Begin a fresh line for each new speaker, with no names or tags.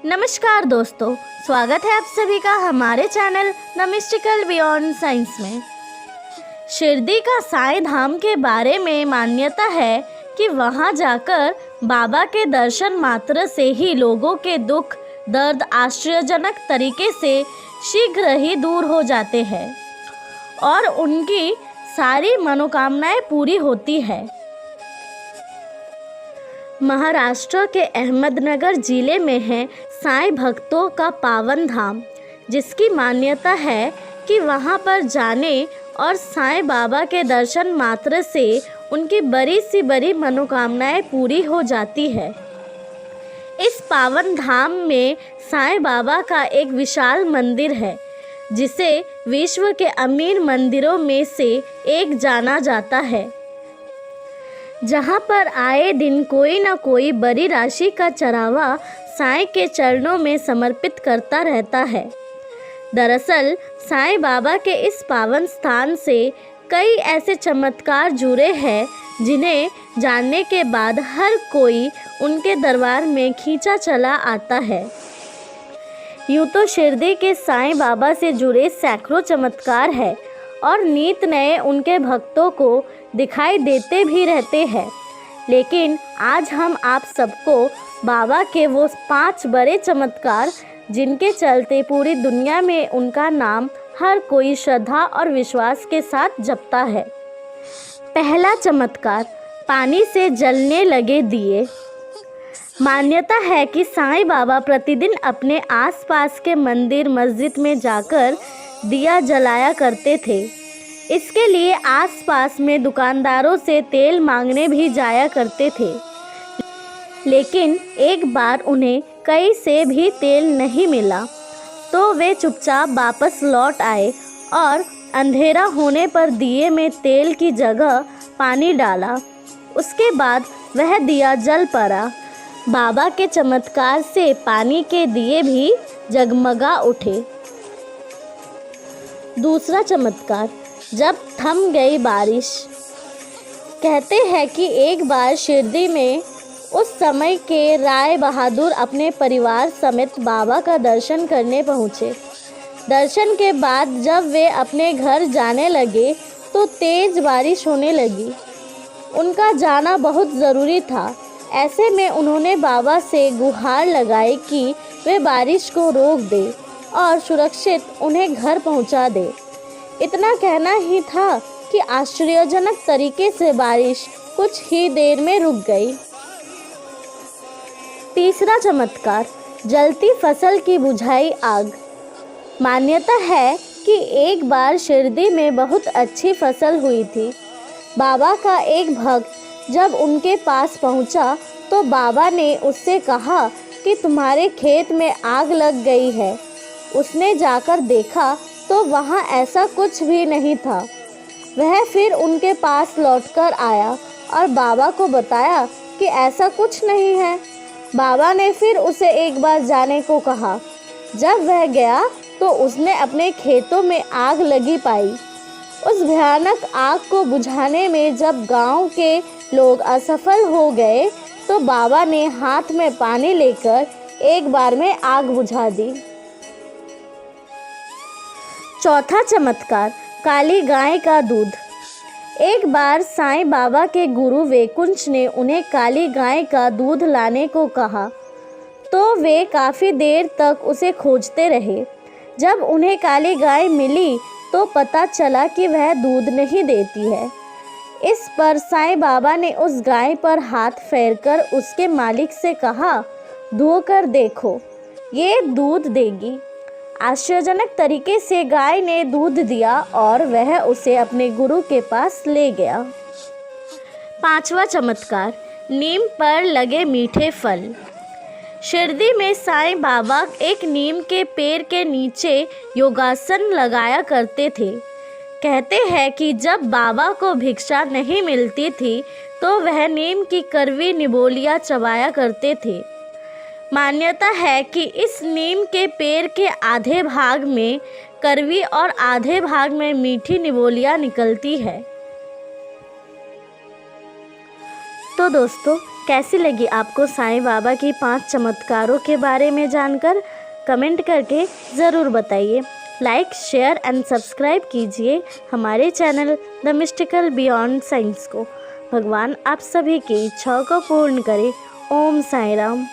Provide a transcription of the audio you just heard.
नमस्कार दोस्तों, स्वागत है आप सभी का हमारे channel the mystical beyond science में। शिरडी का साईं धाम के बारे में मान्यता है कि वहां जाकर बाबा के दर्शन मात्र से ही लोगों के दुख दर्द आश्चर्यजनक तरीके से शीघ्र ही दूर हो जाते हैं और उनकी सारी मनोकामनाएं पूरी होती है। महाराष्ट्र के अहमदनगर जिले में है साईं भक्तों का पावन धाम, जिसकी मान्यता है कि वहां पर जाने और साईं बाबा के दर्शन मात्र से उनकी बड़ी से बड़ी मनोकामनाएं पूरी हो जाती है। इस पावन धाम में साईं बाबा का एक विशाल मंदिर है, जिसे विश्व के अमीर मंदिरों में से एक जाना जाता है, जहाँ पर आए दिन कोई न कोई बड़ी राशि का चढ़ावा साईं के चरणों में समर्पित करता रहता है। दरअसल साईं बाबा के इस पावन स्थान से कई ऐसे चमत्कार जुड़े हैं जिन्हें जानने के बाद हर कोई उनके दरबार में खींचा चला आता है। यूँ तो शिरडी के साईं बाबा से जुड़े सैकड़ों चमत्कार हैं और नित नए उनके भक्तों को दिखाई देते भी रहते हैं, लेकिन आज हम आप सबको बाबा के वो 5 बड़े चमत्कार, जिनके चलते पूरी दुनिया में उनका नाम हर कोई श्रद्धा और विश्वास के साथ जपता है। पहला चमत्कार, पानी से जलने लगे दिए। मान्यता है कि साईं बाबा प्रतिदिन अपने आसपास के मंदिर मस्जिद में जाकर दिया जलाया करते थे। इसके लिए आसपास में दुकानदारों से तेल मांगने भी जाया करते थे, लेकिन एक बार उन्हें कहीं से भी तेल नहीं मिला तो वे चुपचाप वापस लौट आए और अंधेरा होने पर दिए में तेल की जगह पानी डाला। उसके बाद वह दिया जल पड़ा। बाबा के चमत्कार से पानी के दिए भी जगमगा उठे। दूसरा चमत्कार, जब थम गई बारिश। कहते हैं कि एक बार शिरडी में उस समय के राय बहादुर अपने परिवार समेत बाबा का दर्शन करने पहुँचे। दर्शन के बाद जब वे अपने घर जाने लगे तो तेज़ बारिश होने लगी। उनका जाना बहुत ज़रूरी था। ऐसे में उन्होंने बाबा से गुहार लगाई कि वे बारिश को रोक दे और सुरक्षित उन्हें घर पहुंचा दे। इतना कहना ही था कि आश्चर्यजनक तरीके से बारिश कुछ ही देर में रुक गई। तीसरा चमत्कार, जलती फसल की बुझाई आग। मान्यता है कि एक बार शिरडी में बहुत अच्छी फसल हुई थी। बाबा का एक भक्त जब उनके पास पहुंचा तो बाबा ने उससे कहा कि तुम्हारे खेत में आग लग गई है। उसने जाकर देखा तो वहाँ ऐसा कुछ भी नहीं था। वह फिर उनके पास लौटकर आया और बाबा को बताया कि ऐसा कुछ नहीं है। बाबा ने फिर उसे एक बार जाने को कहा। जब वह गया तो उसने अपने खेतों में आग लगी पाई। उस भयानक आग को बुझाने में जब गांव के लोग असफल हो गए तो बाबा ने हाथ में पानी लेकर एक बार में आग बुझा दी। चौथा चमत्कार, काली गाय का दूध। एक बार साईं बाबा के गुरु वैकुंठ ने उन्हें काली गाय का दूध लाने को कहा तो वे काफ़ी देर तक उसे खोजते रहे। जब उन्हें काली गाय मिली तो पता चला कि वह दूध नहीं देती है। इस पर साईं बाबा ने उस गाय पर हाथ फेरकर उसके मालिक से कहा, धोकर देखो, ये दूध देगी। आश्चर्यजनक तरीके से गाय ने दूध दिया और वह उसे अपने गुरु के पास ले गया। पांचवा चमत्कार, नीम पर लगे मीठे फल। शिरडी में साईं बाबा एक नीम के पेड़ के नीचे योगासन लगाया करते थे। कहते हैं कि जब बाबा को भिक्षा नहीं मिलती थी तो वह नीम की कड़वी निबोलियाँ चबाया करते थे। मान्यता है कि इस नीम के पेड़ के आधे भाग में कड़वी और आधे भाग में मीठी निबोलियाँ निकलती है। तो दोस्तों, कैसी लगी आपको साईं बाबा की 5 चमत्कारों के बारे में जानकर? कमेंट करके ज़रूर बताइए। लाइक, शेयर एंड सब्सक्राइब कीजिए हमारे channel the mystical beyond science को। भगवान आप सभी की इच्छाओं को पूर्ण करे। ओम साईं राम।